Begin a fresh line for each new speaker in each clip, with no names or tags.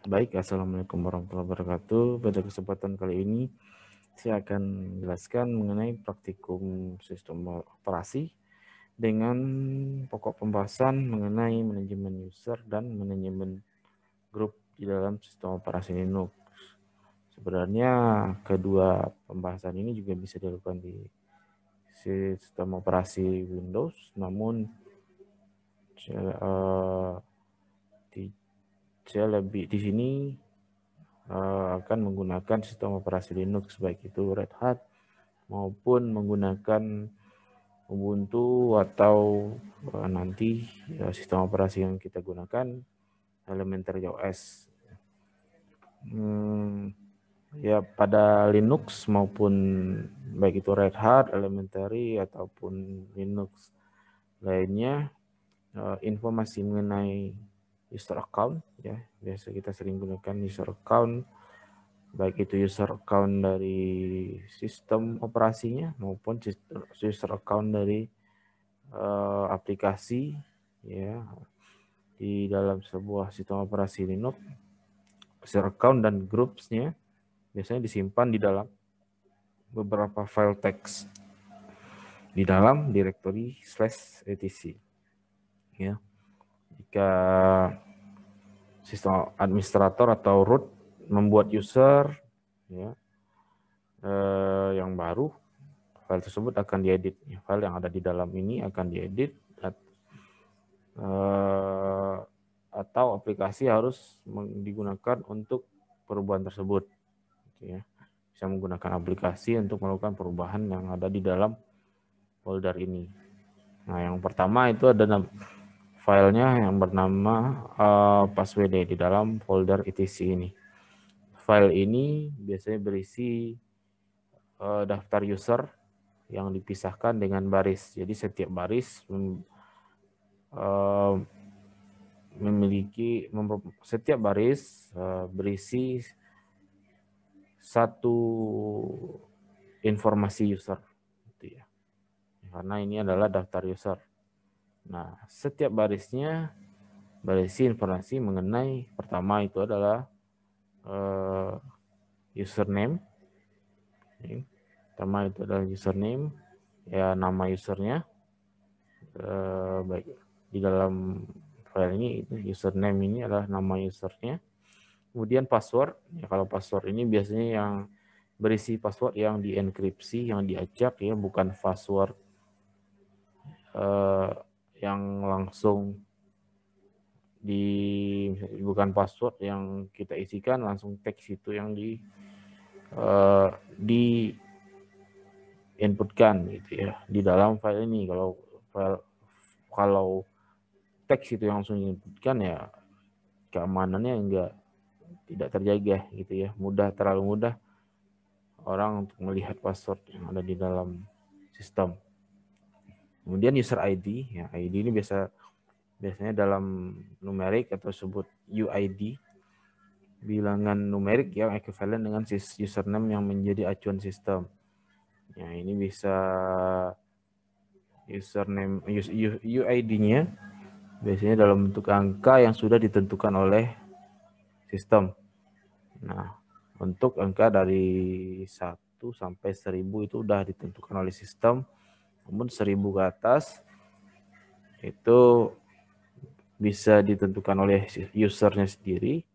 Baik, Assalamualaikum warahmatullahi wabarakatuh. Pada kesempatan kali ini, saya akan menjelaskan mengenai praktikum sistem operasi dengan pokok pembahasan mengenai manajemen user dan manajemen grup di dalam sistem operasi Linux. Sebenarnya kedua pembahasan ini juga bisa dilakukan di sistem operasi Windows, namun saya lebih di sini akan menggunakan sistem operasi Linux, baik itu Red Hat maupun menggunakan Ubuntu atau nanti sistem operasi yang kita gunakan Elementary OS. Ya pada Linux maupun baik itu Red Hat, Elementary ataupun Linux lainnya, informasi mengenai user account ya biasa kita sering gunakan user account, baik itu user account dari sistem operasinya maupun user account dari aplikasi ya di dalam sebuah sistem operasi Linux. User account dan groups-nya biasanya disimpan di dalam beberapa file teks di dalam directory /etc. Ya. Jika sistem administrator atau root membuat user ya, yang baru, file tersebut akan diedit. File yang ada di dalam ini akan diedit atau aplikasi harus digunakan untuk perubahan tersebut. Ya. Bisa menggunakan aplikasi untuk melakukan perubahan yang ada di dalam folder ini. Nah, yang pertama itu ada filenya yang bernama passwd di dalam folder etc ini. File ini biasanya berisi daftar user yang dipisahkan dengan baris. Jadi setiap baris setiap baris berisi satu informasi user, gitu ya. Karena ini adalah daftar user. Nah, setiap barisnya berisi informasi mengenai pertama itu adalah username. Pertama itu adalah username, ya nama usernya. Baik di dalam file ini itu username ini adalah nama usernya. Kemudian password, ya kalau password ini biasanya yang berisi password yang dienkripsi, yang diacak ya, bukan password yang langsung bukan password yang kita isikan langsung teks itu yang di inputkan gitu ya di dalam file ini. Kalau teks itu yang langsung diinputkan ya keamanannya tidak terjaga gitu ya, terlalu mudah orang untuk melihat password yang ada di dalam sistem. Kemudian user ID, ya ID ini biasanya dalam numerik atau sebut UID, bilangan numerik yang ekuivalen dengan username yang menjadi acuan sistem. Ya, ini bisa username UID-nya biasanya dalam bentuk angka yang sudah ditentukan oleh sistem. Nah, untuk angka dari 1 sampai 1000 itu sudah ditentukan oleh sistem. Namun 1000 ke atas itu bisa ditentukan oleh usernya sendiri.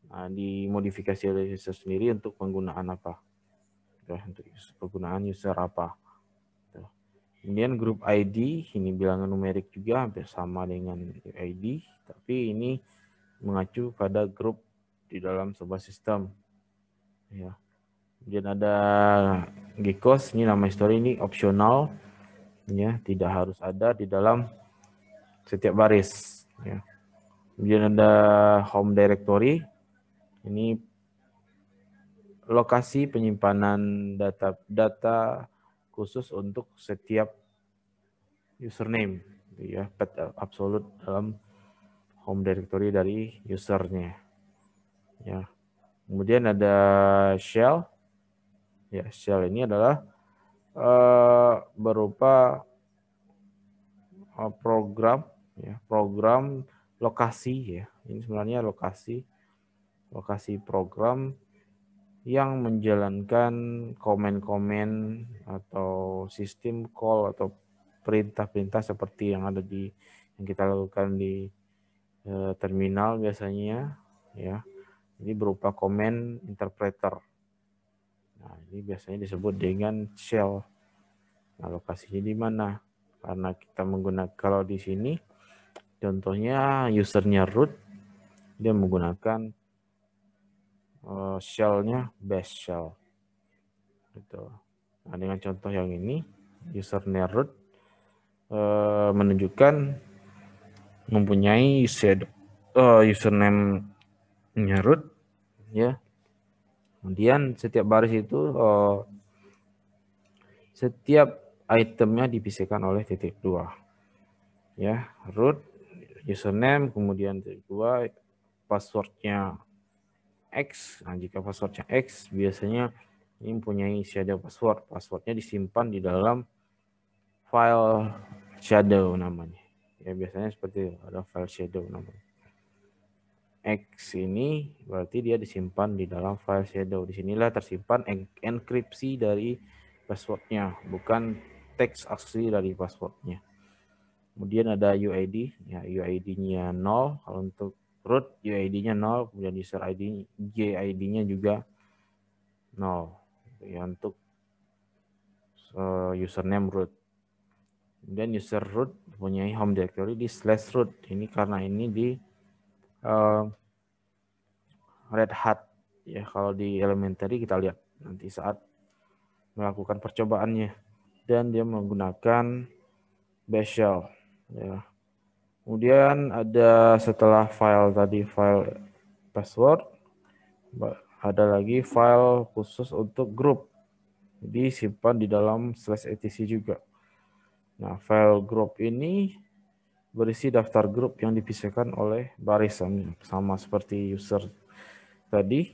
Nah, dimodifikasi oleh user sendiri untuk penggunaan apa? Untuk penggunaan user apa? Kemudian grup ID, ini bilangan numerik juga hampir sama dengan ID, tapi ini mengacu pada grup di dalam sebuah sistem. Ya. Kemudian ada gcos, ini nama history, ini opsional, ya, tidak harus ada di dalam setiap baris. Ya. Kemudian ada home directory, ini lokasi penyimpanan data khusus untuk setiap username, ya, path absolute dalam home directory dari usernya. Ya. Kemudian ada shell. Ya, shell ini adalah berupa program, ya, program lokasi ya. Ini sebenarnya lokasi lokasi program yang menjalankan komen-komen atau sistem call atau perintah-perintah seperti yang ada yang kita lakukan di terminal biasanya, ya. Ini berupa comment interpreter. Nah, ini biasanya disebut dengan shell. Nah, lokasinya di mana? Karena kita menggunakan, kalau di sini contohnya usernya root, dia menggunakan shell-nya bash shell. Gitu. Nah, dengan contoh yang ini, usernya root menunjukkan mempunyai username-nya root, ya. Kemudian setiap baris itu setiap itemnya dipisahkan oleh titik 2. Ya, root, username, kemudian titik 2, passwordnya X. Nah, jika passwordnya X, biasanya ini mempunyai shadow password. Passwordnya disimpan di dalam file shadow namanya. Ya, biasanya seperti itu, ada file shadow namanya. X ini berarti dia disimpan di dalam file shadow. Disinilah tersimpan enkripsi dari passwordnya, bukan teks asli dari passwordnya. Kemudian ada UID, ya UID-nya 0. Kalau untuk root UID-nya 0, kemudian user ID, JID-nya juga 0. Ya, untuk username root. Kemudian user root mempunyai home directory di /root. Ini karena ini di Red Hat, ya. Kalau di elementary kita lihat nanti saat melakukan percobaannya, dan dia menggunakan bash shell, ya. Kemudian ada setelah file tadi, file password, ada lagi file khusus untuk grup, disimpan di dalam /etc juga. Nah, file grup ini berisi daftar grup yang dipisahkan oleh barisan, sama seperti user tadi.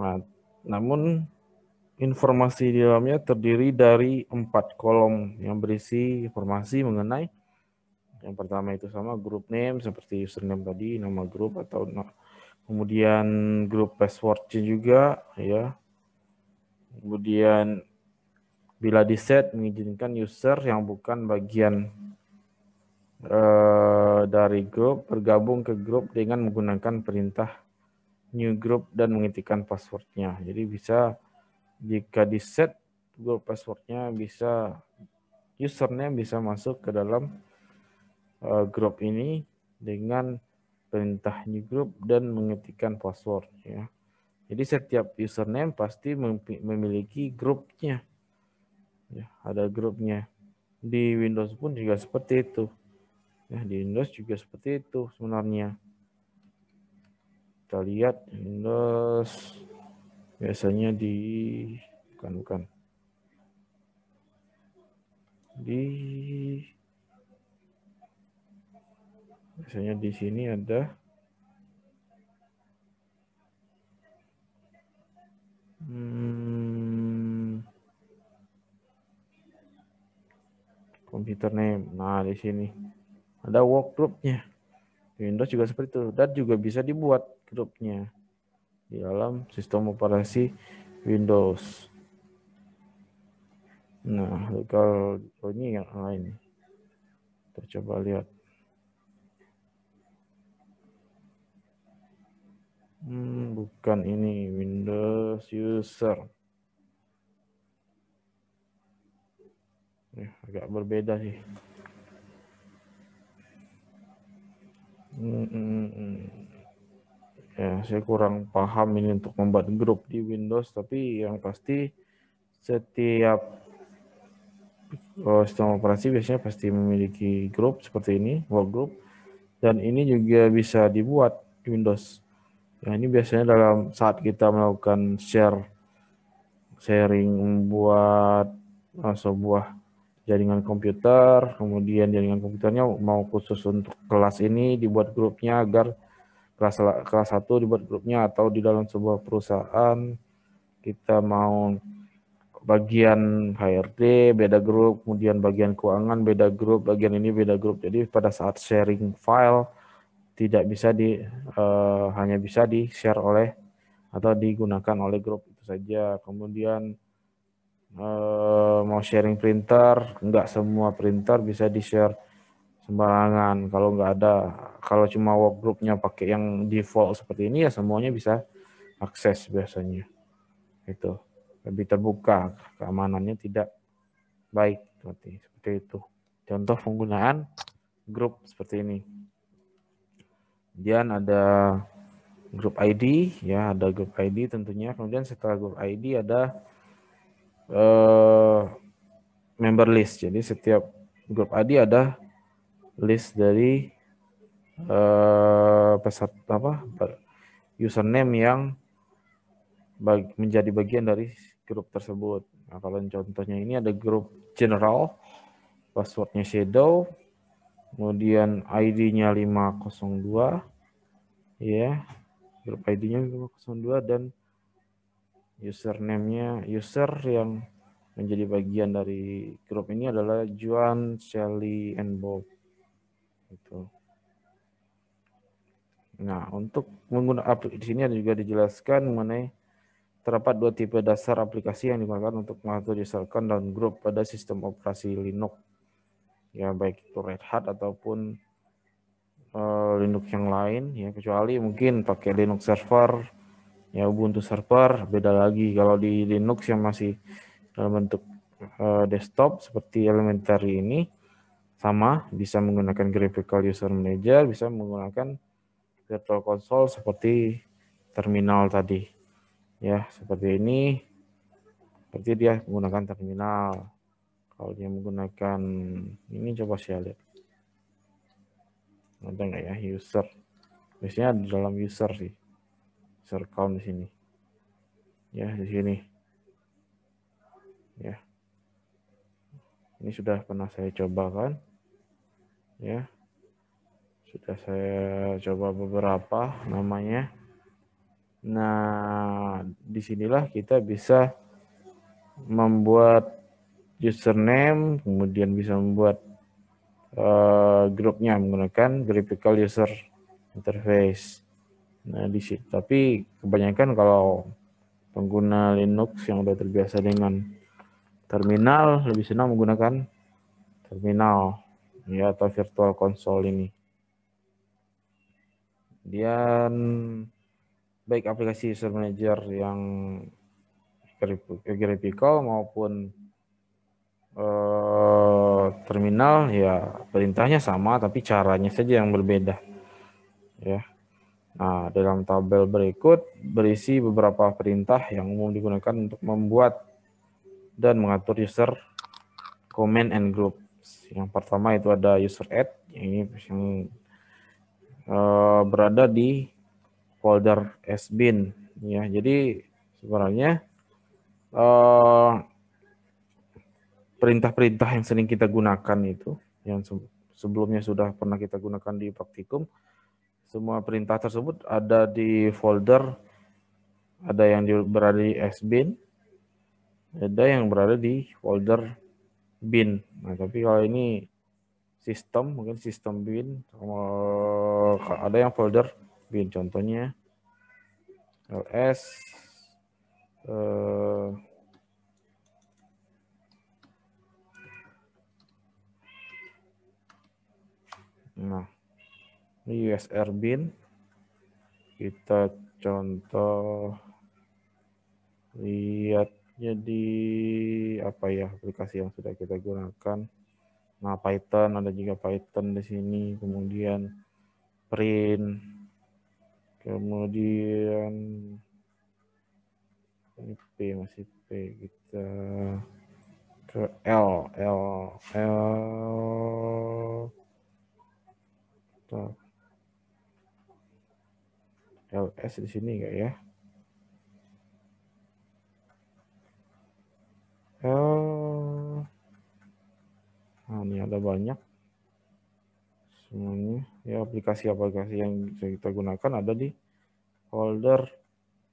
Nah, namun informasi di dalamnya terdiri dari 4 kolom yang berisi informasi mengenai, yang pertama itu sama group name seperti username tadi, nama grup atau kemudian grup passwordnya juga, ya. Kemudian bila di set mengizinkan user yang bukan bagian dari grup bergabung ke grup dengan menggunakan perintah new group dan mengetikkan passwordnya. Jadi bisa, jika di set grup passwordnya, bisa username bisa masuk ke dalam grup ini dengan perintah new group dan mengetikkan password, ya. Jadi setiap username pasti memiliki grupnya, ya, ada grupnya. Di Windows pun juga seperti itu. Ya, di Windows juga seperti itu sebenarnya. Kita lihat Windows biasanya bukan. Biasanya di sini ada computer name. Nah, di sini ada workgroup-nya. Windows juga seperti itu, dan juga bisa dibuat grupnya di dalam sistem operasi Windows. Nah, kalau ini yang lain, kita coba lihat. Bukan ini, Windows User. Agak berbeda sih. Ya, saya kurang paham ini untuk membuat grup di Windows, tapi yang pasti setiap sistem operasi biasanya pasti memiliki grup seperti ini, workgroup, dan ini juga bisa dibuat di Windows. Ya, ini biasanya dalam saat kita melakukan sharing membuat sebuah jaringan komputer, kemudian jaringan komputernya mau khusus untuk kelas ini dibuat grupnya, agar kelas 1 dibuat grupnya, atau di dalam sebuah perusahaan kita mau bagian HRD beda grup, kemudian bagian keuangan beda grup, bagian ini beda grup. Jadi pada saat sharing file tidak bisa hanya bisa di-share oleh atau digunakan oleh grup itu saja. Kemudian mau sharing printer, nggak semua printer bisa di-share sembarangan. Kalau cuma workgroupnya pakai yang default seperti ini ya semuanya bisa akses biasanya. Itu lebih terbuka, keamanannya tidak baik seperti itu. Contoh penggunaan grup seperti ini. Kemudian ada grup ID, ya ada grup ID tentunya. Kemudian setelah grup ID ada member list. Jadi setiap grup ID ada list dari peserta username yang menjadi bagian dari grup tersebut. Nah, kalau contohnya ini ada grup general, passwordnya shadow, kemudian ID-nya 502, ya, grup ID-nya 502 dan username-nya user yang menjadi bagian dari grup ini adalah Juan, Shelly, and Bob. Gitu. Nah, untuk menggunakan di sini ada juga dijelaskan mengenai terdapat dua tipe dasar aplikasi yang digunakan untuk mengatur user account dan grup pada sistem operasi Linux. Ya, baik itu Red Hat ataupun Linux yang lain, ya kecuali mungkin pakai Linux server, ya Ubuntu server, beda lagi. Kalau di Linux yang masih dalam bentuk desktop seperti Elementary ini, sama, bisa menggunakan Graphical User Manager, bisa menggunakan Virtual Console seperti terminal tadi. Ya, seperti ini. Berarti dia menggunakan terminal. Kalau dia menggunakan ini, coba saya lihat. Ada nggak ya user? Biasanya di dalam user sih. User account di sini. Ya, di sini. Ya. Ini sudah pernah saya coba kan? Ya. Sudah saya coba beberapa namanya. Nah, disinilah kita bisa membuat username, kemudian bisa membuat grupnya menggunakan graphical user interface. Nah, di situ. Tapi kebanyakan kalau pengguna Linux yang sudah terbiasa dengan terminal lebih senang menggunakan terminal, ya, atau virtual console ini. Dan baik aplikasi user manager yang graphical maupun terminal, ya perintahnya sama tapi caranya saja yang berbeda, ya. Nah, dalam tabel berikut berisi beberapa perintah yang umum digunakan untuk membuat dan mengatur user command and groups. Yang pertama itu ada user add, yang berada di folder sbin, ya. Jadi sebenarnya perintah-perintah yang sering kita gunakan itu, yang sebelumnya sudah pernah kita gunakan di praktikum, semua perintah tersebut ada di folder, ada yang berada di sbin, ada yang berada di folder bin. Nah, tapi kalau ini sistem, mungkin sistem bin, ada yang folder bin, contohnya ls nah, ini usr bin, kita contoh lihat jadi apa ya aplikasi yang sudah kita gunakan. Nah, Python, ada juga Python di sini, kemudian print, kemudian ini masih P, kita ke L LS di sini enggak ya? Nah, ini ada banyak semuanya, ya aplikasi-aplikasi yang kita gunakan ada di folder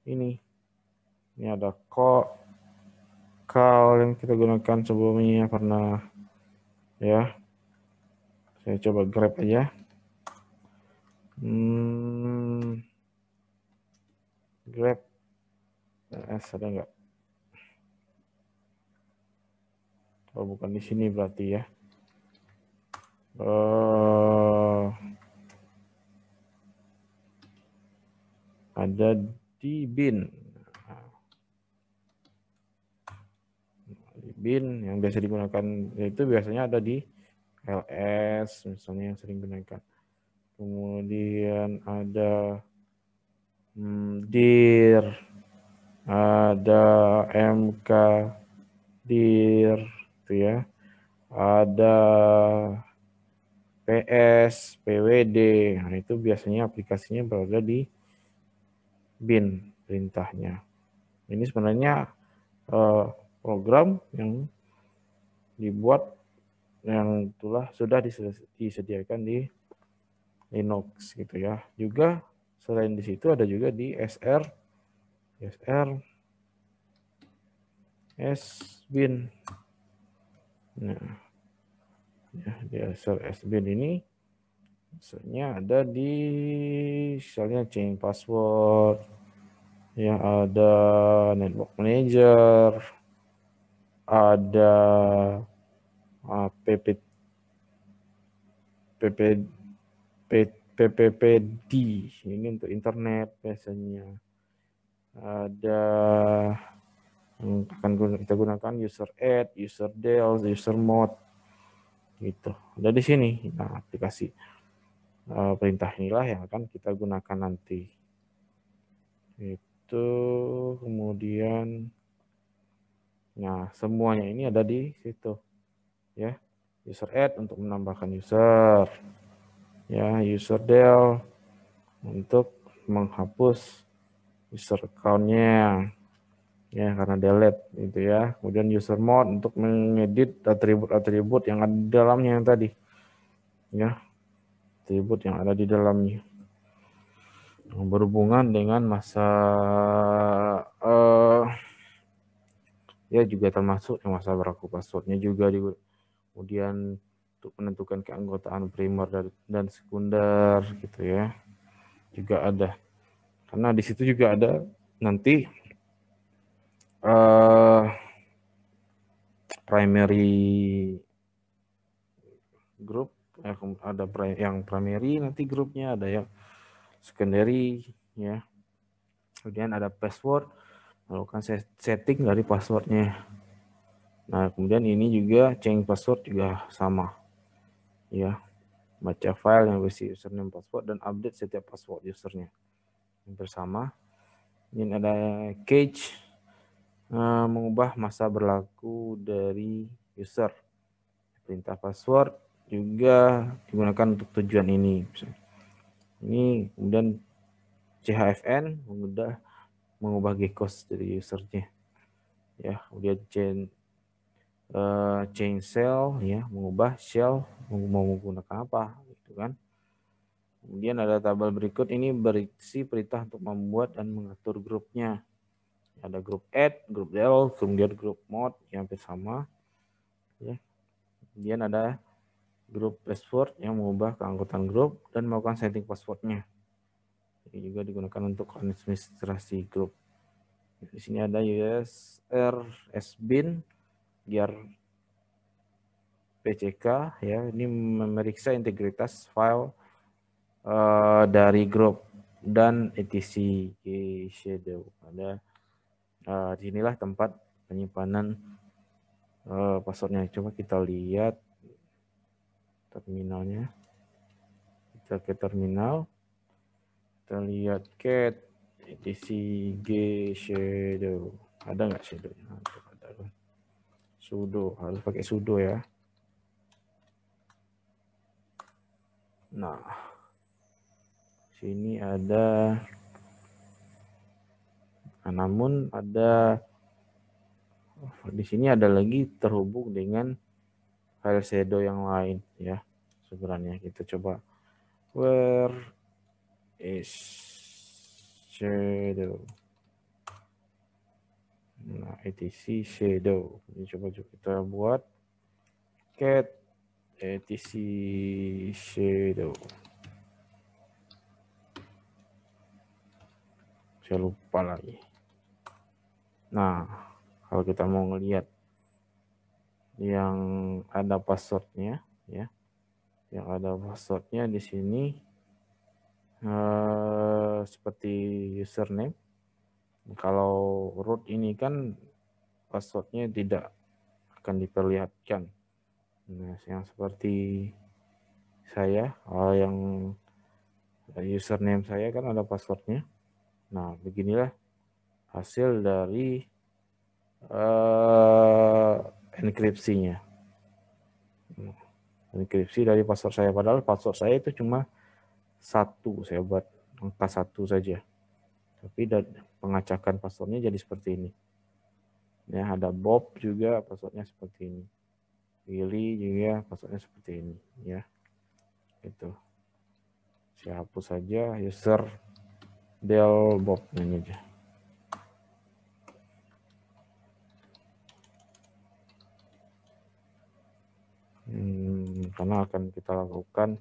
ini. Ini ada call yang kita gunakan sebelumnya pernah, ya. Saya coba grab aja. Grab ls ada nggak? Oh, bukan di sini berarti ya. Ada di bin. Di bin yang biasa digunakan itu biasanya ada di ls misalnya yang sering digunakan. Kemudian ada dir, ada mk dir, itu ya. Ada PS, PWD, nah itu biasanya aplikasinya berada di bin perintahnya. Ini sebenarnya program yang dibuat yang sudah disediakan di Linux gitu ya. Juga selain di situ ada juga di SBin. Nah, ya, di SBin ini misalnya ada di misalnya change password, ya ada network manager, ada PPPD ini untuk internet biasanya. Ada yang akan kita gunakan user add, user del, user mode gitu. Ada di sini. Nah, aplikasi perintah inilah yang akan kita gunakan nanti. Itu kemudian nah, semuanya ini ada di situ. Ya. User add untuk menambahkan user. Ya, user del untuk menghapus user account-nya. Ya, karena delete gitu ya. Kemudian user mode untuk mengedit atribut-atribut yang ada di dalamnya yang tadi. Ya, atribut yang ada di dalamnya. Yang berhubungan dengan masa ya juga termasuk yang masa berlaku passwordnya juga kemudian untuk menentukan keanggotaan primer dan sekunder gitu ya. Juga ada. Karena di situ juga ada nanti primary group, ada yang primary nanti grupnya, ada yang secondary ya. Kemudian ada password, melakukan setting dari passwordnya. Nah, kemudian ini juga change password juga sama ya. Baca file yang berisi username password dan update setiap password usernya yang bersama. Ini ada cache, mengubah masa berlaku dari user. Perintah password juga digunakan untuk tujuan ini. Ini kemudian CHFN mengubah gekos dari usernya. Ya, kemudian change shell ya, mengubah shell mau menggunakan apa gitu kan. Kemudian ada tabel berikut ini berisi perintah untuk membuat dan mengatur grupnya. Ada grup add, grup del, kemudian grup mode yang bersama. Ya. Kemudian ada grup password yang mengubah keanggotaan grup dan melakukan setting passwordnya. Ini juga digunakan untuk administrasi grup. Di sini ada user sbin biar PCK ya, ini memeriksa integritas file dari grup dan etc shadow. Ada disinilah tempat penyimpanan passwordnya. Coba kita lihat terminalnya. Kita ke terminal, kita lihat cat etc shadow. Ada nggak shadow? Ada. Sudo, harus pakai sudo ya. Nah, sini ada, namun ada di sini ada lagi terhubung dengan file shadow yang lain ya. Sebenarnya kita coba where is shadow. Nah, etc shadow. Ini coba kita buat cat etc shadow. saya lupa lagi. Nah, kalau kita mau ngelihat yang ada passwordnya, ya, yang ada passwordnya di sini seperti username. Kalau root ini kan passwordnya tidak akan diperlihatkan. Nah, yang seperti saya, yang username saya kan ada passwordnya. Nah, beginilah hasil dari enkripsinya. Enkripsi dari password saya, padahal password saya itu cuma 1, saya buat angka 1 saja. Tapi pengacakan passwordnya jadi seperti ini. Ya, ada Bob juga passwordnya seperti ini. Willy juga passwordnya seperti ini, ya. Itu. Saya hapus saja user del Bob ini aja. Karena akan kita lakukan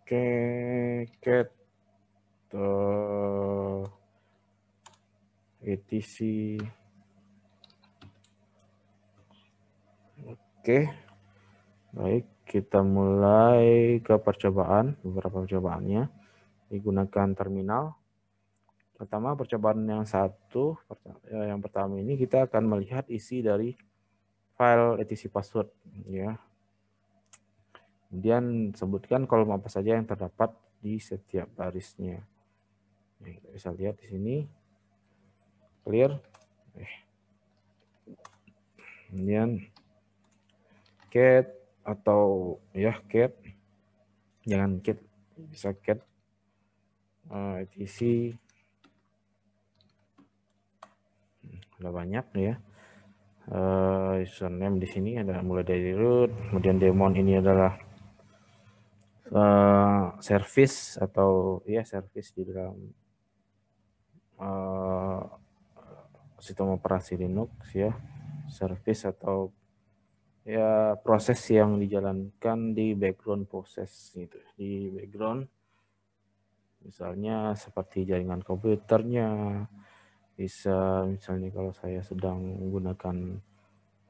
cat etc. Baik, kita mulai ke percobaan, beberapa percobaannya digunakan terminal. Pertama, percobaan yang pertama ini kita akan melihat isi dari file etc password, ya. Kemudian sebutkan kolom apa saja yang terdapat di setiap barisnya. Nah, kita bisa lihat di sini clear. Kemudian cat atau ya cat, jangan cat, bisa cat etc. Ada banyak ya. Username di sini ada mulai dari root, kemudian daemon ini adalah service atau ya service di dalam sistem operasi Linux, ya, service atau ya proses yang dijalankan di background proses gitu, di background, misalnya seperti jaringan komputernya. Bisa misalnya kalau saya sedang menggunakan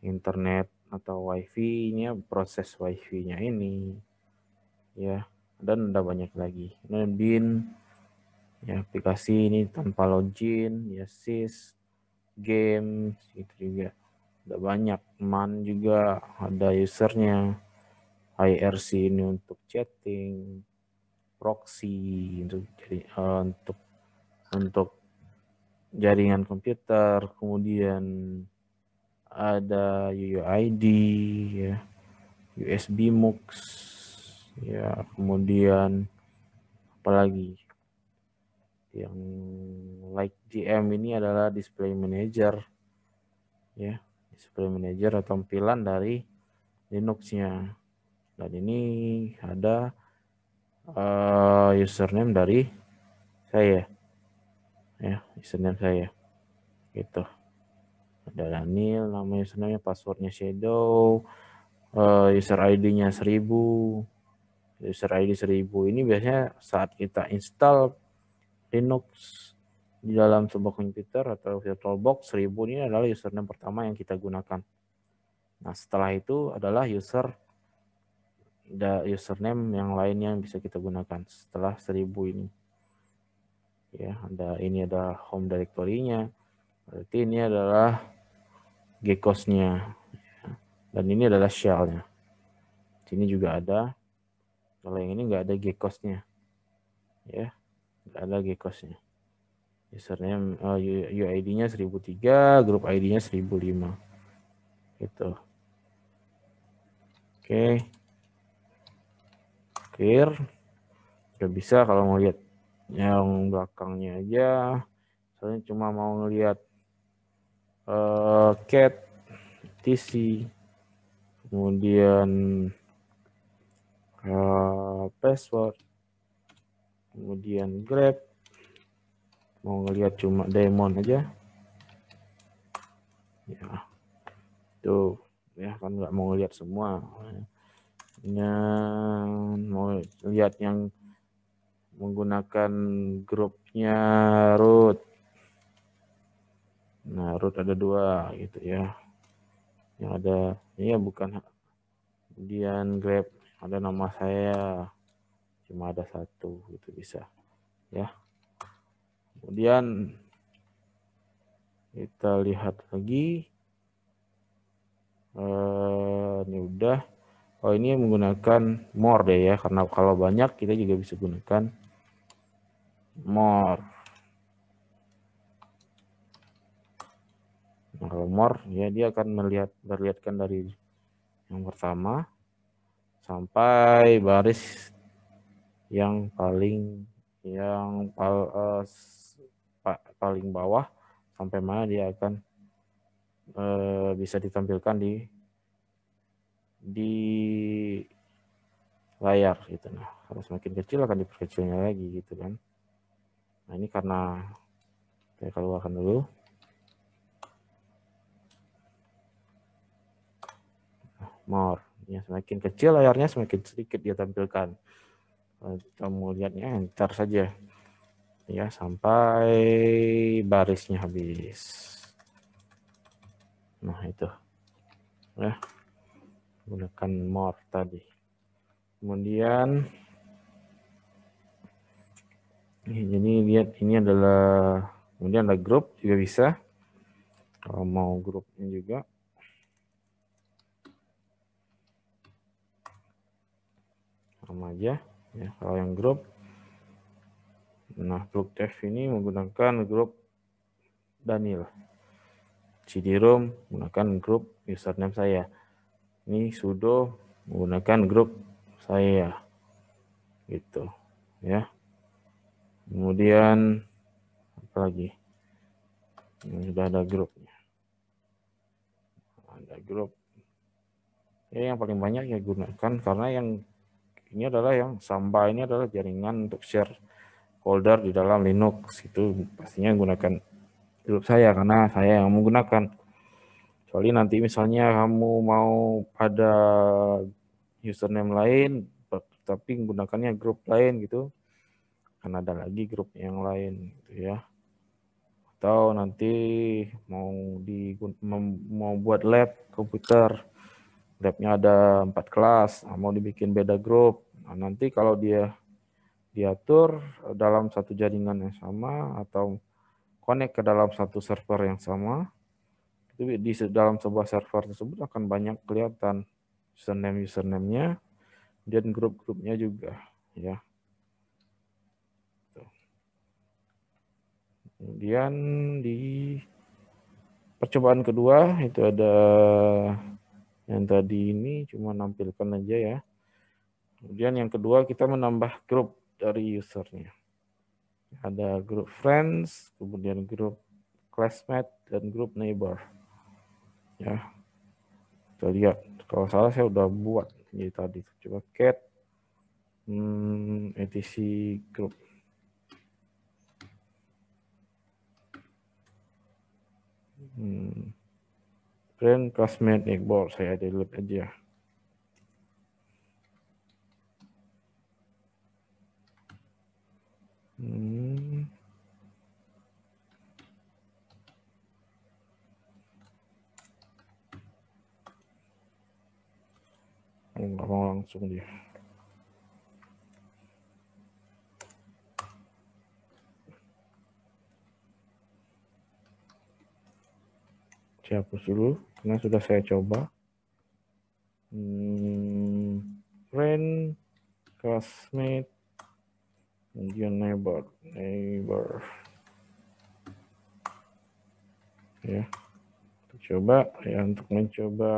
internet atau wifi-nya, proses wifi-nya ini, ya, dan ada banyak lagi. Dan bin, ya, aplikasi ini tanpa login, ya, sys, game, itu juga ada banyak. Man juga ada usernya, IRC ini untuk chatting, proxy untuk jaringan komputer, kemudian ada UUID, ya, USB MUX, ya, kemudian apalagi yang like GM ini adalah display manager, ya, display manager atau tampilan dari Linux-nya. Dan ini ada username dari saya, ya, username saya gitu. Ada Daniel, nama username, passwordnya shadow, user ID-nya 1000. User ID 1000 ini biasanya saat kita install Linux di dalam sebuah komputer atau VirtualBox, 1000 ini adalah username pertama yang kita gunakan. Nah, setelah itu adalah username yang lainnya yang bisa kita gunakan setelah 1000 ini. Ya, ini ada home directory-nya. Berarti ini adalah gcos-nya. Dan ini adalah shell-nya. Sini juga ada. Kalau yang ini nggak ada gcos-nya. Ya, nggak ada gcos-nya. Username UID-nya 1003, grup ID-nya 1005. Gitu. Oke. Clear. Udah bisa kalau mau lihat yang belakangnya aja. Soalnya cuma mau ngelihat cat, TC, kemudian password, kemudian grab. Mau ngelihat cuma daemon aja. Ya. Tuh, ya kan nggak mau ngelihat semua. mau lihat yang menggunakan grupnya root. Nah, root ada 2 gitu ya. Yang ada ini ya bukan, kemudian grab ada nama saya, cuma ada 1 gitu bisa ya. Kemudian kita lihat lagi, ini udah. Oh, ini menggunakan more deh ya, karena kalau banyak kita juga bisa gunakan more. Nah, kalau more ya dia akan melihatkan dari yang pertama sampai baris yang paling paling bawah, sampai mana dia akan bisa ditampilkan di layar gitu. Nah, kalau semakin kecil akan diperkecilnya lagi gitu kan. Nah, ini karena saya keluarkan dulu. More ya, semakin kecil layarnya semakin sedikit dia tampilkan. Kita mau lihatnya enter saja ya sampai barisnya habis. Nah, itu ya, gunakan more tadi. Kemudian ini lihat, ini adalah, kemudian ada grup juga bisa. Kalau mau grupnya juga sama aja ya. Kalau yang grup, nah grup dev ini menggunakan grup Daniel. CD-ROM menggunakan grup username saya. Ini sudo menggunakan grup saya gitu ya. Kemudian apa lagi, ini sudah ada grupnya, ada grup ya. Yang paling banyak ya gunakan, karena yang ini adalah yang Samba ini adalah jaringan untuk share folder di dalam Linux, itu pastinya gunakan grup saya karena saya yang menggunakan. Kecuali nanti misalnya kamu mau ada username lain tapi menggunakannya grup lain gitu, kan ada lagi grup yang lain gitu ya. Atau nanti mau buat lab komputer, labnya ada 4 kelas, mau dibikin beda grup. Nah, nanti kalau dia diatur dalam satu jaringan yang sama atau connect ke dalam satu server yang sama, itu di dalam sebuah server tersebut akan banyak kelihatan username-nya dan grup-grupnya juga ya. Kemudian di percobaan kedua itu ada yang tadi ini cuma nampilkan aja ya. Kemudian yang kedua kita menambah grup dari usernya. Ada grup friends, kemudian grup classmate, dan grup neighbor. Ya, kita lihat. Kalau salah saya udah buat jadi tadi. Coba cat etc group. Friend, classmate, neighbor. Saya delete aja. Nggak mau langsung dia. Saya hapus dulu karena sudah saya coba. Friend, classmate, kemudian neighbor ya. Kita coba ya, untuk mencoba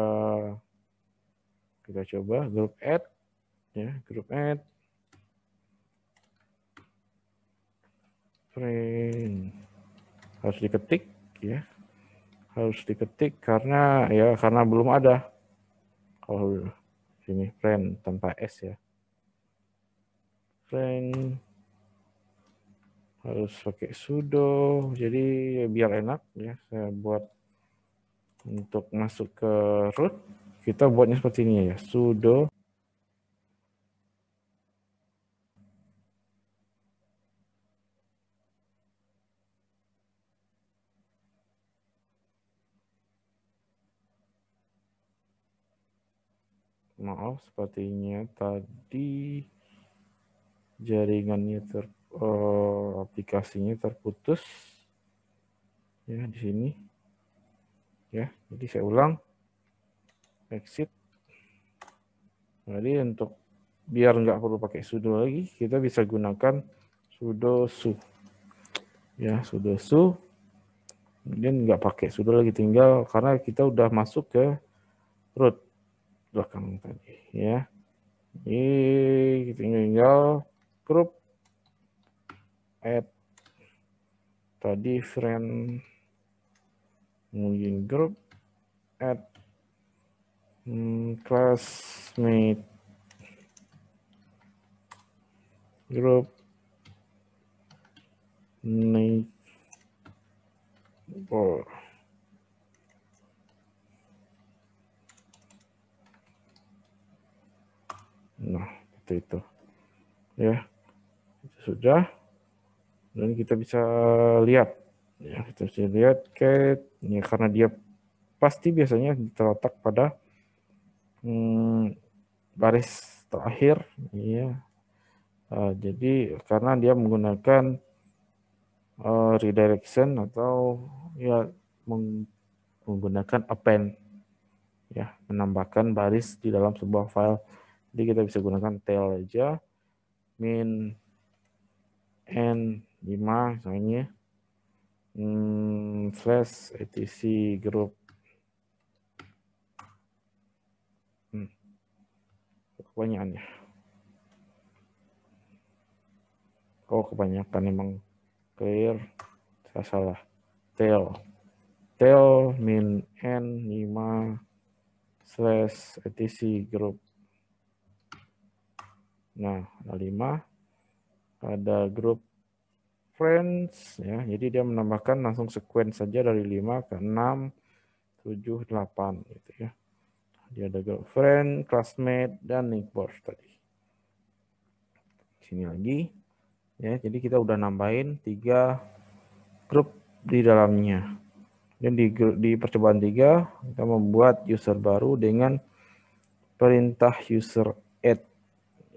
kita coba grup add ya, grup add friend, harus diketik ya, harus diketik karena belum ada. Kalau sini friend tanpa s ya, friend harus pakai sudo, jadi biar enak ya saya buat. Untuk masuk ke root kita buatnya seperti ini ya, sudo Maaf, sepertinya tadi jaringannya aplikasinya terputus ya di sini ya. Jadi saya ulang, exit. Jadi untuk biar nggak perlu pakai sudo lagi, kita bisa gunakan sudo su ya, sudo su. Kemudian nggak pakai sudo lagi, tinggal karena kita udah masuk ke root belakang tadi ya. Ini tinggal group add tadi friend, kemudian group add classmate, group neighbor. Nah, seperti itu ya. Sudah, dan kita bisa lihat ya, kita bisa lihat cat ya, karena dia pasti biasanya terletak pada baris terakhir ya. Jadi karena dia menggunakan redirection atau ya menggunakan append ya, menambahkan baris di dalam sebuah file. Jadi kita bisa gunakan tail aja, min n5 misalnya, slash etc group. Kebanyakan ya. Oh, kebanyakan emang clear. Saya salah. Tail min n5 slash etc group. Nah, ada 5. Ada group friends ya. Jadi dia menambahkan langsung sequence saja dari 5 ke 6, 7, 8 gitu ya. Dia ada group friend, classmate, dan neighbor tadi. Sini lagi ya. Jadi kita udah nambahin 3 grup di dalamnya. Dan di percobaan 3 kita membuat user baru dengan perintah user add.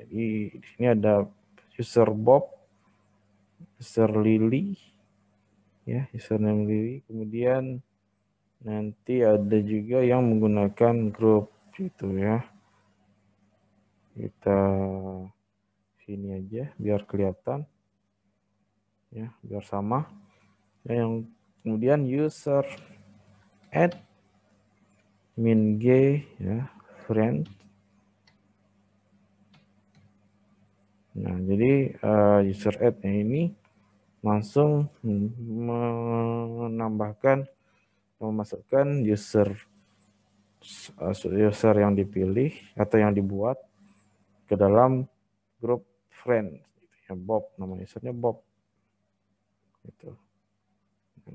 Jadi di sini ada user Bob, user Lily, ya username Lily. Kemudian nanti ada juga yang menggunakan grup gitu ya. Kita sini aja biar kelihatan, ya biar sama. Yang kemudian user add min g ya friend. Nah, jadi user add-nya ini langsung memasukkan user yang dipilih atau yang dibuat ke dalam grup friend. Ya, Bob, nama usernya Bob. Gitu.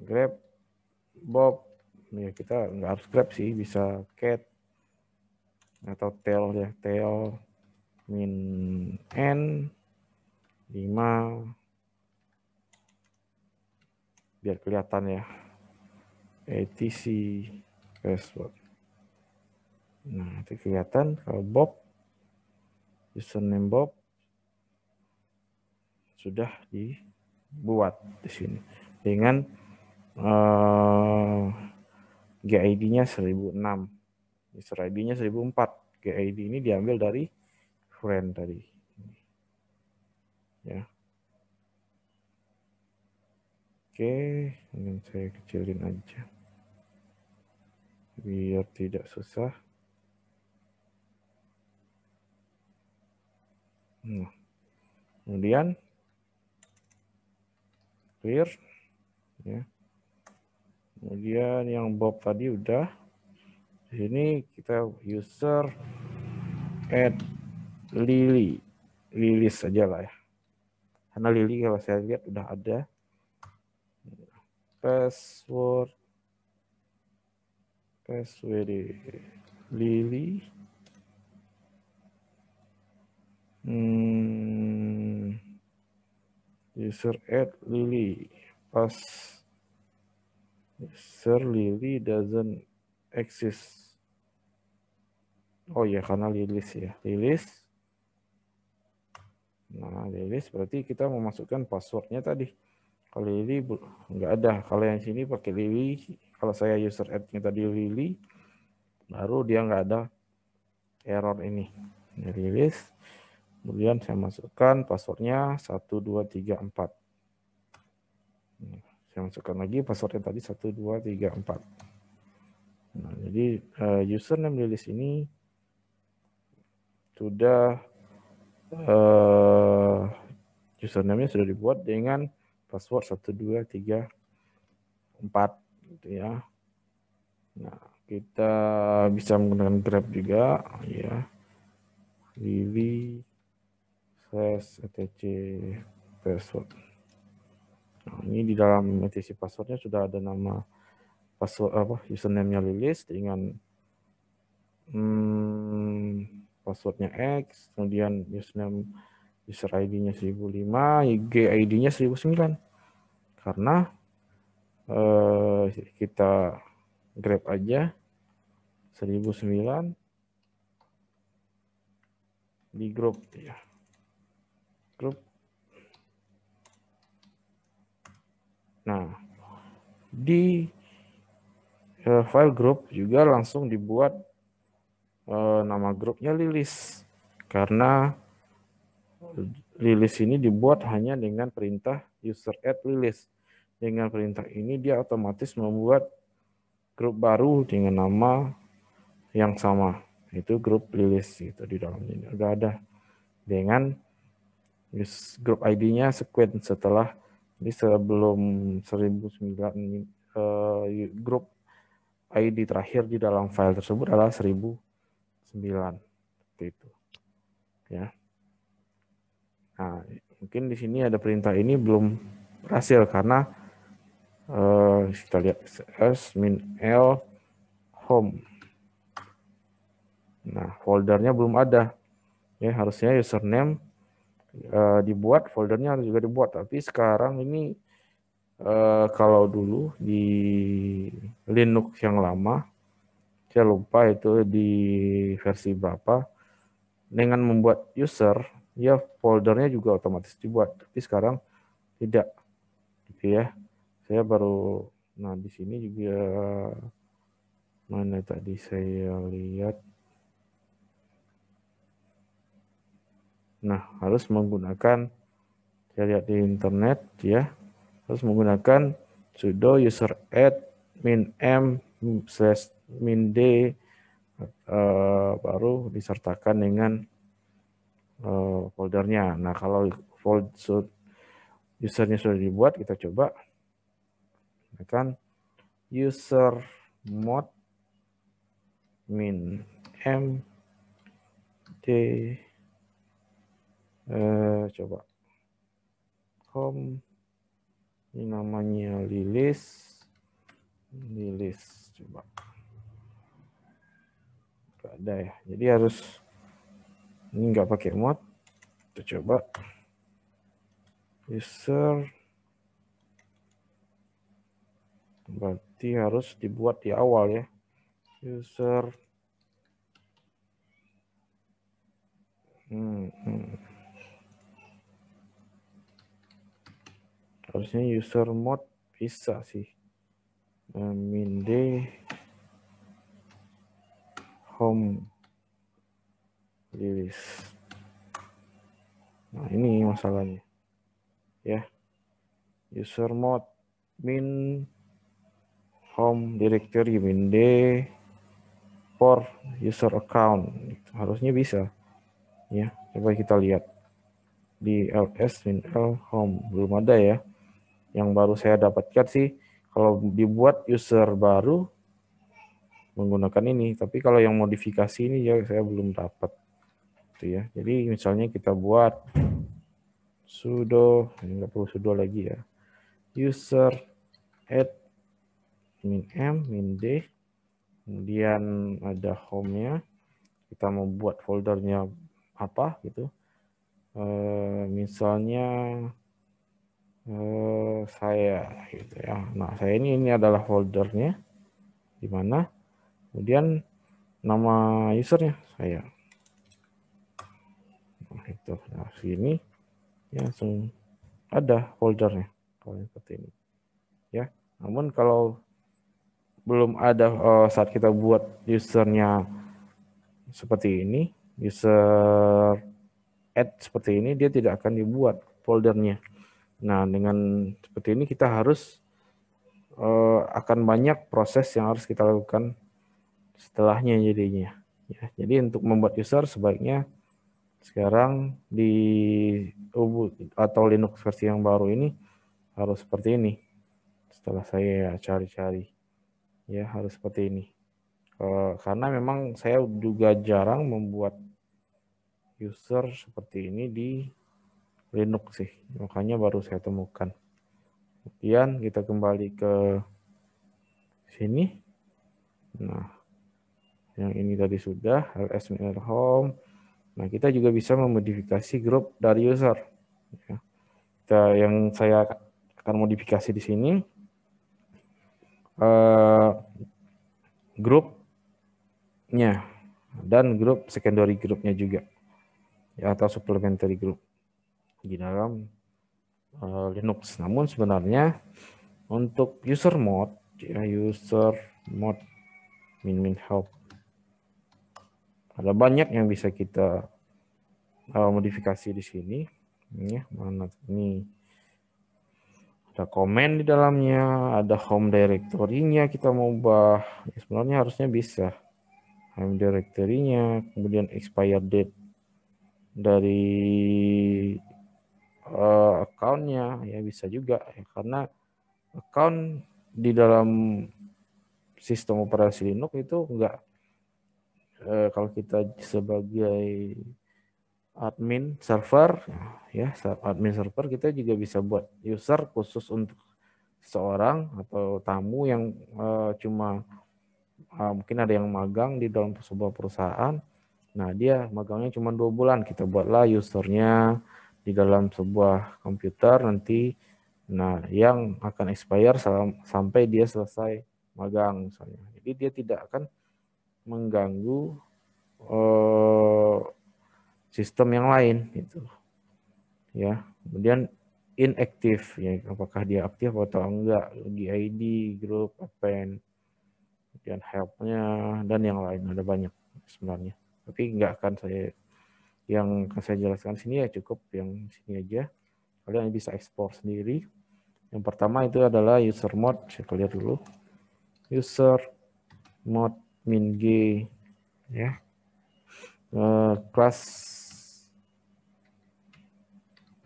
Grab Bob, ya kita nggak harus grab sih, bisa cat atau tail ya, tail min n 5 biar kelihatan ya, etc password. Nah, itu kelihatan kalau Bob, username Bob sudah dibuat di sini dengan GID-nya 1006, user ID-nya 1004. GID ini diambil dari friend tadi. Ya. Oke, ini saya kecilin aja biar tidak susah. Nah, kemudian clear ya. Kemudian yang Bob tadi udah. Di sini kita user add Lily, Lilis saja lah ya. Karena Lily kalau saya lihat udah ada. Password Lily. User add Lily. Pas user Lily doesn't exist. Oh ya, karena lilis ya, lilis. Nah, lilis berarti kita memasukkan passwordnya tadi. Kalau Lili nggak ada. Kalau yang sini pakai Lili. Kalau saya user add-nya tadi Lili, baru dia nggak ada error ini. Ini lilis. Kemudian saya masukkan passwordnya 1234. Saya masukkan lagi passwordnya tadi 1234. Nah, jadi username lilis ini sudah username-nya sudah dibuat dengan password 1234 gitu ya. Nah, kita bisa menggunakan Grab juga ya. Lili /etc password. Nah, ini di dalam etc passwordnya sudah ada nama password username-nya lilis dengan passwordnya X, kemudian username user ID-nya 1005, IG ID-nya 1009. Karena kita Grab aja 1009 di grup ya. Grup. Nah, di file grup juga langsung dibuat nama grupnya lilis. Karena lilis ini dibuat hanya dengan perintah user add lilis. Dengan perintah ini dia otomatis membuat grup baru dengan nama yang sama. Itu grup lilis gitu di dalamnya. Udah ada dengan grup ID-nya sequence setelah ini sebelum 1009 grup ID terakhir di dalam file tersebut adalah 1009 seperti itu ya. Nah, mungkin di sini ada perintah ini belum berhasil karena kita lihat -l home. Nah, foldernya belum ada. Ya, harusnya username dibuat, foldernya harus juga dibuat. Tapi sekarang ini kalau dulu di Linux yang lama, saya lupa itu di versi berapa, dengan membuat user, ya foldernya juga otomatis dibuat. Tapi sekarang tidak, gitu ya. Saya baru, nah di sini juga mana tadi saya lihat. Nah, harus menggunakan, saya lihat di internet ya, harus menggunakan sudo user add -m/-d baru disertakan dengan foldernya. Nah, kalau usernya sudah dibuat, kita coba tekan user mod -m d coba home, ini namanya lilis coba nggak ada ya, jadi harus ini nggak pakai mod. Kita coba user, berarti harus dibuat di awal ya, user harusnya user mod bisa sih, -d home lilis. Nah, ini masalahnya ya, user mod min home directory -d for user account, harusnya bisa ya. Coba kita lihat di ls-l home, belum ada ya. Yang baru saya dapatkan sih kalau dibuat user baru menggunakan ini, tapi kalau yang modifikasi ini ya saya belum dapat gitu ya. Jadi misalnya kita buat sudo, ini nggak perlu sudo lagi ya, user add -m -d, kemudian ada home-nya, kita mau buat foldernya apa gitu, misalnya saya gitu ya. Nah, saya ini adalah foldernya di mana, kemudian nama usernya saya. Nah, itu. Nah, sini ya langsung ada foldernya kalau seperti ini. Ya. Namun kalau belum ada saat kita buat usernya seperti ini, user add seperti ini, dia tidak akan dibuat foldernya. Nah, dengan seperti ini kita harus akan banyak proses yang harus kita lakukan setelahnya jadinya. Ya, jadi untuk membuat user sebaiknya sekarang di Ubuntu atau Linux versi yang baru ini harus seperti ini. Setelah saya cari-cari, ya harus seperti ini. Karena memang saya juga jarang membuat user seperti ini di Linux sih, makanya baru saya temukan. Kemudian kita kembali ke sini. Nah, yang ini tadi sudah ls home. Nah, kita juga bisa memodifikasi grup dari user. Yang saya akan modifikasi di sini grupnya dan grup secondary grupnya juga, ya, atau supplementary group di dalam Linux. Namun sebenarnya untuk user mode, ya, user mode min help, ada banyak yang bisa kita modifikasi di sini. Ya, mana ini? Ada komen di dalamnya, ada home directory-nya kita mau ubah. Ya, sebenarnya harusnya bisa. Home directory-nya, kemudian expired date dari account-nya, ya bisa juga. Ya, karena account di dalam sistem operasi Linux itu enggak, kalau kita sebagai admin server, ya admin server, kita juga bisa buat user khusus untuk seorang atau tamu yang cuma mungkin ada yang magang di dalam sebuah perusahaan. Nah, dia magangnya cuma 2 bulan, kita buatlah usernya di dalam sebuah komputer nanti. Nah, yang akan expire sampai dia selesai magang misalnya. Jadi dia tidak akan mengganggu sistem yang lain gitu. Ya. Kemudian inactive, ya, apakah dia aktif atau enggak di ID, grup, append, kemudian help-nya dan yang lain, ada banyak sebenarnya. Tapi enggak akan yang saya jelaskan sini, ya cukup yang sini aja. Kalian bisa ekspor sendiri. Yang pertama itu adalah user mode, saya clear dulu. User mode min g, ya. Class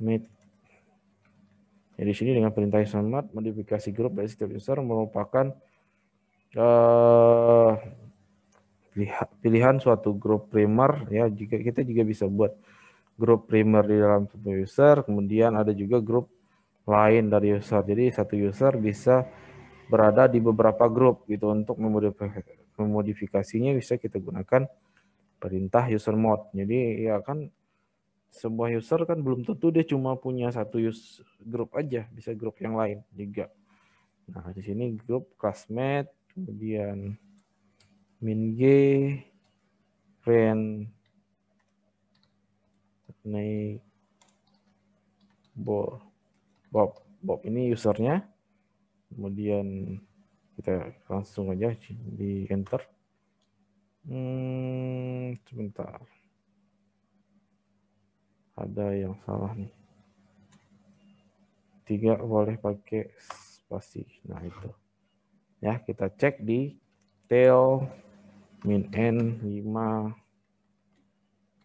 made. Jadi sini dengan perintah user mode, modifikasi grup dari setiap user merupakan pilihan suatu grup primer, ya. Jika kita juga bisa buat grup primer di dalam sebuah user, kemudian ada juga grup lain dari user. Jadi satu user bisa berada di beberapa grup gitu. Untuk memodifikasinya bisa kita gunakan perintah user mode. Jadi ya kan sebuah user kan belum tentu dia cuma punya satu grup aja, bisa grup yang lain juga. Nah, di sini grup classmate, kemudian min g, friend, naik Bob ini usernya. Kemudian kita langsung aja di enter. Sebentar, ada yang salah nih. 3 boleh pakai spasi. Nah itu, ya kita cek di tail min n 5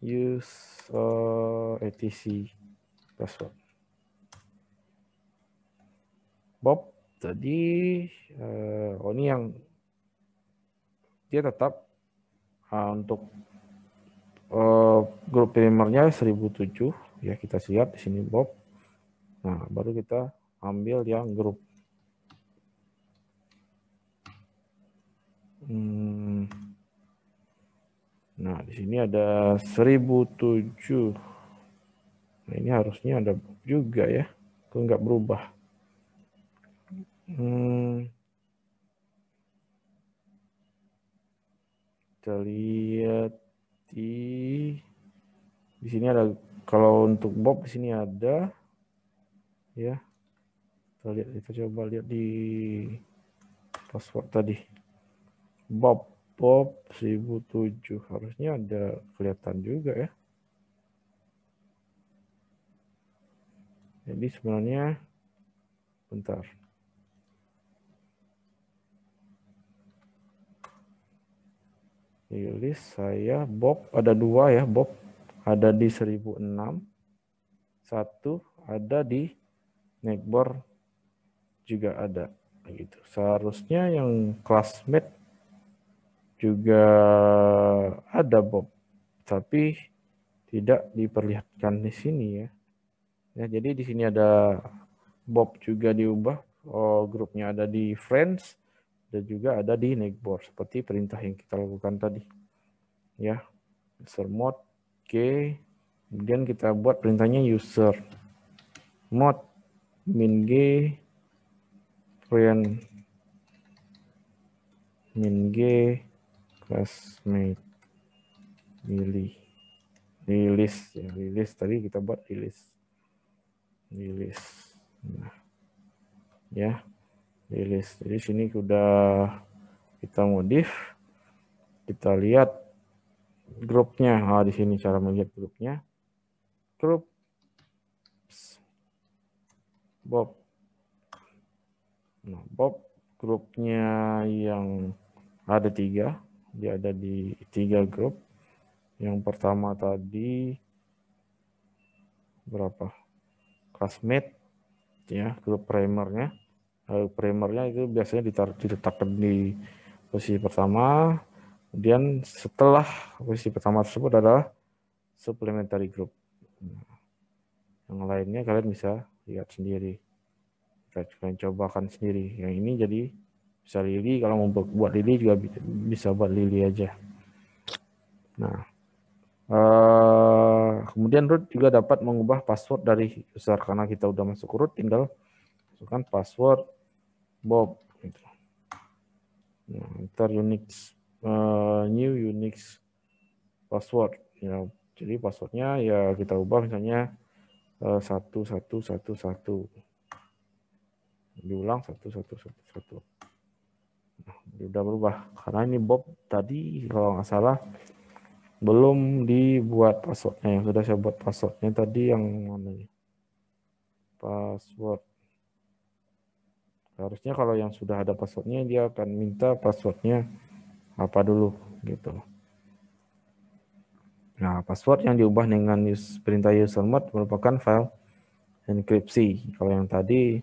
use etc password. Bob tadi ini yang dia tetap untuk grup primernya 1007, ya kita lihat di sini Bob. Nah, baru kita ambil yang grup. Nah, di sini ada 1007. Nah, ini harusnya ada juga ya. Kok nggak berubah? Kita lihat di sini ada, kalau untuk Bob di sini ada ya. Kita coba lihat di password tadi. Bob 1007 harusnya ada kelihatan juga ya. Jadi sebenarnya bentar. List saya Bob ada 2 ya, Bob ada di 1006, satu ada di Neckboard juga ada gitu. Seharusnya yang classmate juga ada Bob, tapi tidak diperlihatkan di sini ya. Ya, jadi di sini ada Bob juga diubah, grupnya ada di Friends dan juga ada di Neckboard seperti perintah yang kita lakukan tadi. Ya, user mode G, kemudian kita buat perintahnya user mode min G friend min G classmate milih di list ya, di list tadi kita buat di list. Nah, ya di list. Jadi sini sudah kita modif, kita lihat grupnya. Di sini cara melihat grupnya. Grup Bob. Nah, Bob grupnya yang ada 3, dia ada di 3 grup. Yang pertama tadi berapa? Classmate ya, grup primernya. Primernya itu biasanya diletakkan di posisi pertama. Kemudian setelah posisi pertama tersebut adalah supplementary group. Yang lainnya kalian bisa lihat sendiri. Kalian cobakan sendiri. Yang ini jadi bisa Lily, kalau mau buat Lily juga bisa buat Lily aja. Nah, kemudian root juga dapat mengubah password dari user, karena kita udah masuk root, tinggal masukkan password Bob. Gitu. Nah, enter new Unix password. Ya, jadi passwordnya ya kita ubah misalnya 1111. Diulang 1111. Nah, udah berubah karena ini Bob tadi kalau nggak salah belum dibuat passwordnya. Yang sudah saya buat passwordnya tadi yang mana nih? Password. Harusnya kalau yang sudah ada passwordnya dia akan minta passwordnya apa dulu gitu. Nah, password yang diubah dengan perintah usermod merupakan file enkripsi. Kalau yang tadi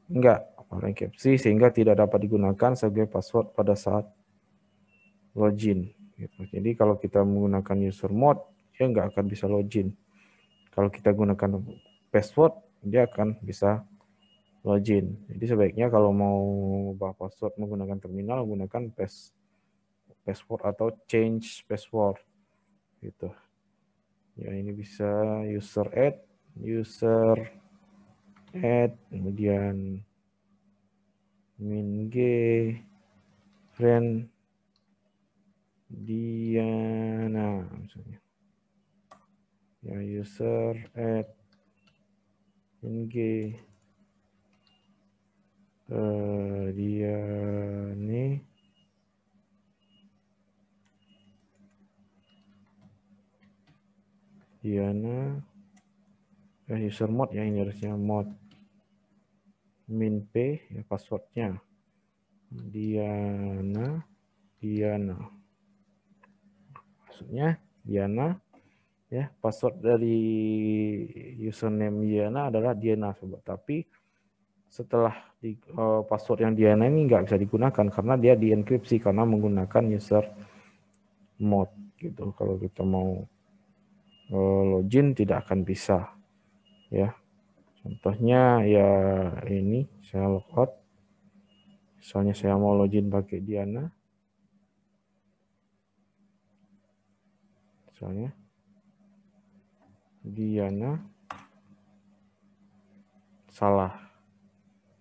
enggak, file enkripsi sehingga tidak dapat digunakan sebagai password pada saat login. Gitu. Jadi kalau kita menggunakan usermod, dia enggak akan bisa login. Kalau kita gunakan password, dia akan bisa login. Jadi sebaiknya kalau mau ubah password menggunakan terminal, menggunakan password atau change password. Gitu. Ya, ini bisa user add, kemudian min G friend Diana misalnya. Ya, user add min G Diane Diana user mode ya, ini harusnya mode min P ya, passwordnya Diana maksudnya Diana ya, password dari username Diana adalah Diana sobat, tapi setelah password yang Diana ini nggak bisa digunakan karena dia dienkripsi karena menggunakan user mode gitu. Kalau kita mau login tidak akan bisa ya. Contohnya ya ini saya logout. Misalnya saya mau login pakai Diana. Misalnya Diana salah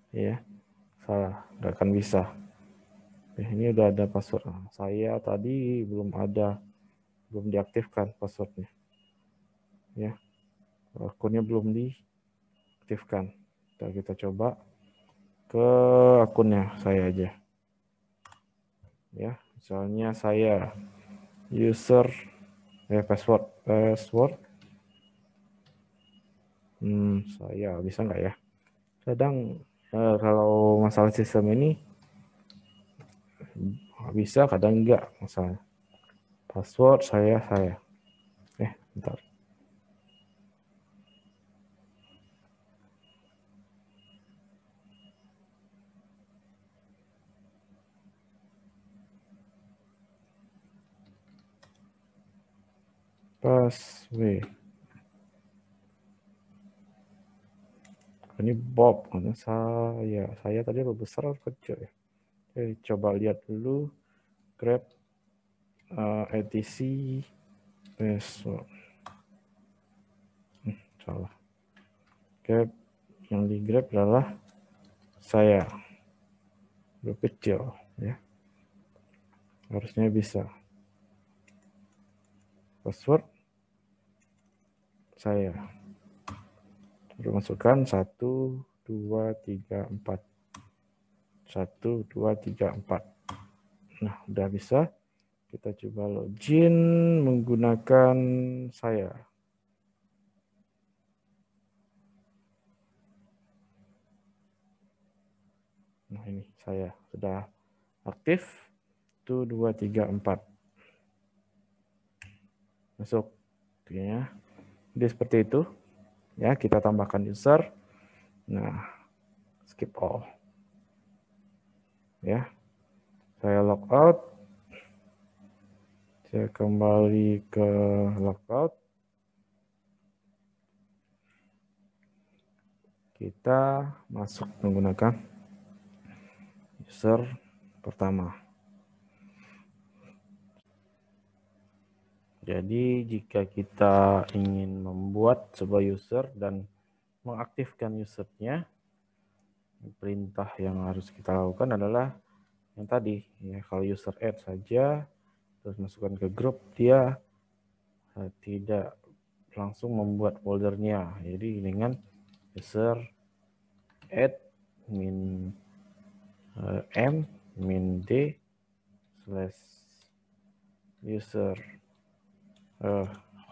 ya, salah, nggak akan bisa. Ini udah ada password. Saya tadi belum diaktifkan passwordnya. Ya, akunnya belum diaktifkan. Kita coba ke akunnya saya aja. Ya, misalnya saya user password saya bisa nggak ya? Kadang kalau masalah sistem ini bisa, kadang enggak masalah. Password saya. Bentar. Password. Ini Bob, karena saya tadi besar atau kecil ya? Coba lihat dulu grab etc password. Salah. Grab yang di grab adalah saya kecil ya, harusnya bisa. Password saya masukkan 1 2 3 4. Nah, udah bisa. Kita coba login menggunakan saya. Nah, ini saya sudah aktif. 1 2 3 4. Masuk. Ya. Jadi seperti itu. Ya, kita tambahkan user. Nah, skip all. Ya. Saya logout. Saya kembali ke logout. Kita masuk menggunakan user pertama. Jadi jika kita ingin membuat sebuah user dan mengaktifkan usernya, perintah yang harus kita lakukan adalah yang tadi ya. Kalau user add saja terus masukkan ke grup, dia tidak langsung membuat foldernya. Jadi dengan user add min m min d slash user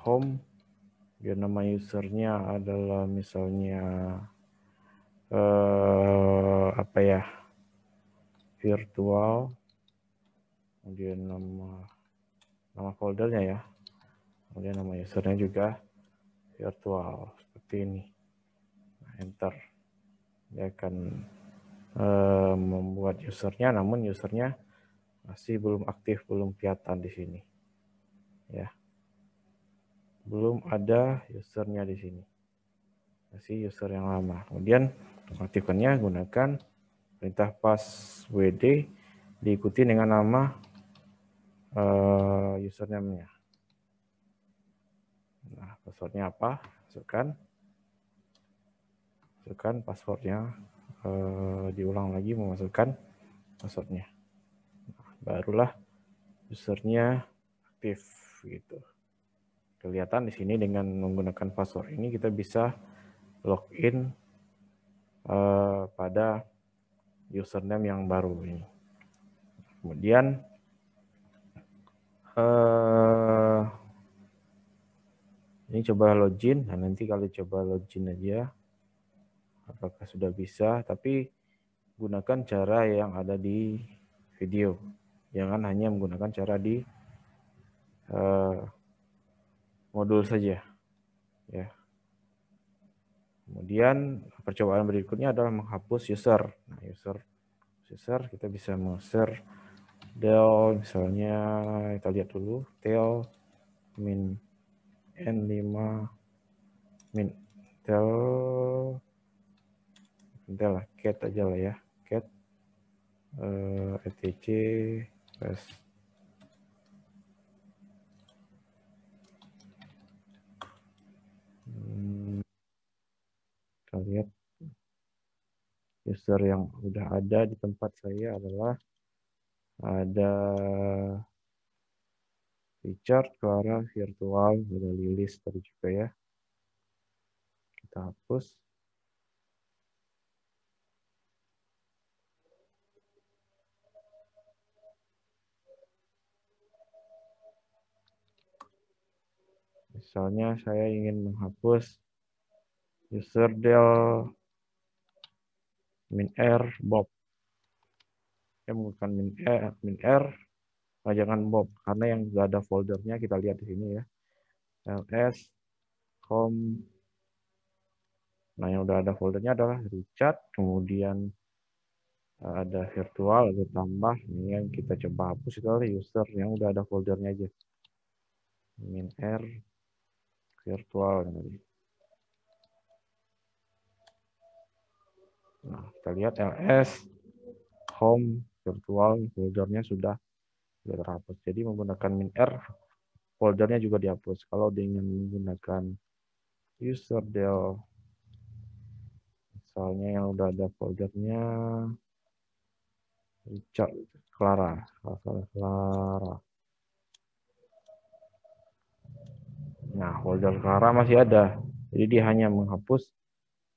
home, dia nama usernya adalah misalnya apa ya, virtual, kemudian nama foldernya ya, kemudian nama usernya juga virtual seperti ini. Nah, enter, dia akan membuat usernya, namun usernya masih belum aktif, belum kelihatan di sini ya, belum ada usernya di sini, masih user yang lama. Kemudian mengaktifkannya gunakan perintah passwd diikuti dengan nama username-nya. Nah, passwordnya apa? Masukkan passwordnya, diulang lagi memasukkan passwordnya. Nah, barulah usernya aktif gitu. Kelihatan di sini dengan menggunakan password ini kita bisa login pada username yang baru ini. Kemudian ini coba login. Nah, nanti kalau coba login aja apakah sudah bisa, tapi gunakan cara yang ada di video. Jangan hanya menggunakan cara di modul saja ya. Kemudian percobaan berikutnya adalah menghapus user. Nah, user kita bisa mengusir del, misalnya kita lihat dulu del min n5 min del lah, cat aja lah ya, cat etc plus kita lihat user yang udah ada di tempat saya adalah Ada Richard, Clara, virtual, ada Lilis tadi juga ya. Kita hapus. Misalnya saya ingin menghapus user del min_r Bob. Saya menggunakan min_r, jangan Bob, karena yang sudah ada foldernya kita lihat di sini ya. ls home. Nah, yang udah ada foldernya adalah Richard, kemudian ada virtual, ada tambah. Ini yang kita coba hapus itu adalah user yang udah ada foldernya aja. min_r virtual. Nah, kita lihat ls home virtual foldernya sudah terhapus. Jadi menggunakan min_r foldernya juga dihapus. Kalau dengan menggunakan user del, misalnya yang udah ada foldernya Richard, Clara. Nah, folder Clara masih ada. Jadi dia hanya menghapus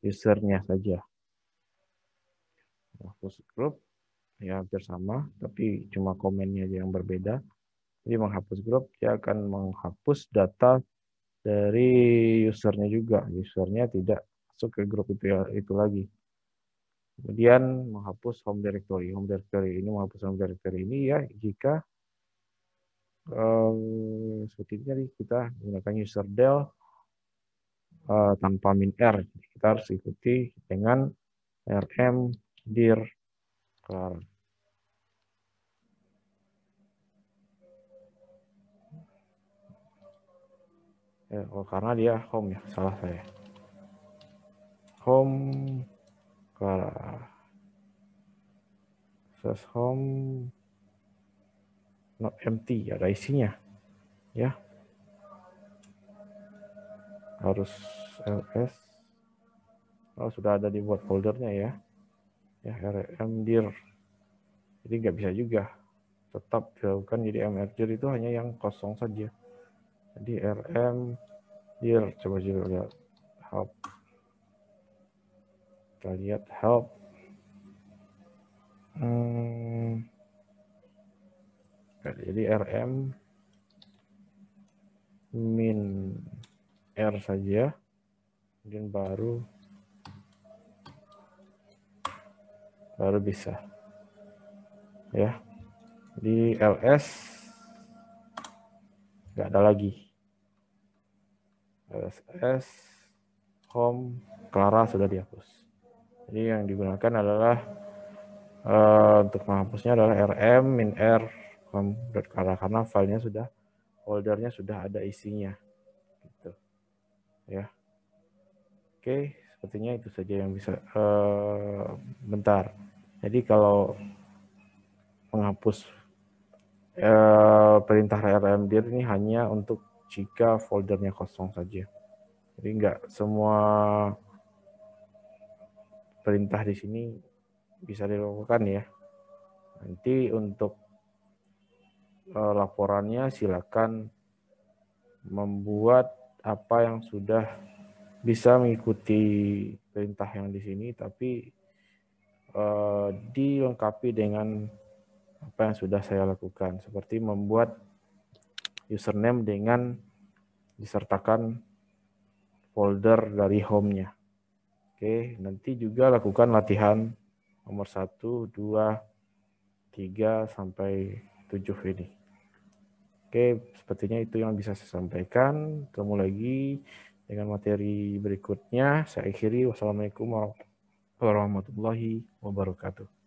usernya saja. Hapus grup, ya hampir sama, tapi cuma komennya aja yang berbeda. Jadi menghapus grup, dia akan menghapus data dari usernya juga. Usernya tidak masuk ke grup itu lagi. Kemudian menghapus home directory. Home directory ini menghapus home directory ini ya jika seperti ini tadi kita menggunakan user del tanpa min_r. Kita harus ikuti dengan rm dir Clara. Karena dia home ya, salah saya. Home Clara. Search home not empty, ada isinya ya. Harus ls. Oh, sudah ada dibuat foldernya ya. Ya, rm dir. Jadi nggak bisa juga. Tetap dilakukan, jadi mrdir itu hanya yang kosong saja. Jadi rm dir, coba juga lihat help. Kita lihat help. Jadi rm min r saja, kemudian baru bisa ya. Di ls nggak ada lagi. ls home Clara sudah dihapus. Jadi yang digunakan adalah untuk menghapusnya adalah rm min_r home.clara karena filenya sudah, foldernya sudah ada isinya gitu ya. Oke, sepertinya itu saja yang bisa bentar. Jadi kalau menghapus perintah rmdir ini hanya untuk jika foldernya kosong saja. Jadi enggak semua perintah di sini bisa dilakukan ya. Nanti untuk laporannya silakan membuat apa yang sudah bisa mengikuti perintah yang di sini, tapi dilengkapi dengan apa yang sudah saya lakukan, seperti membuat username dengan disertakan folder dari home-nya. Oke, nanti juga lakukan latihan nomor 1, 2, 3, sampai 7 ini. Oke, sepertinya itu yang bisa saya sampaikan. Ketemu lagi dengan materi berikutnya. Saya akhiri. Wassalamualaikum warahmatullahi wabarakatuh.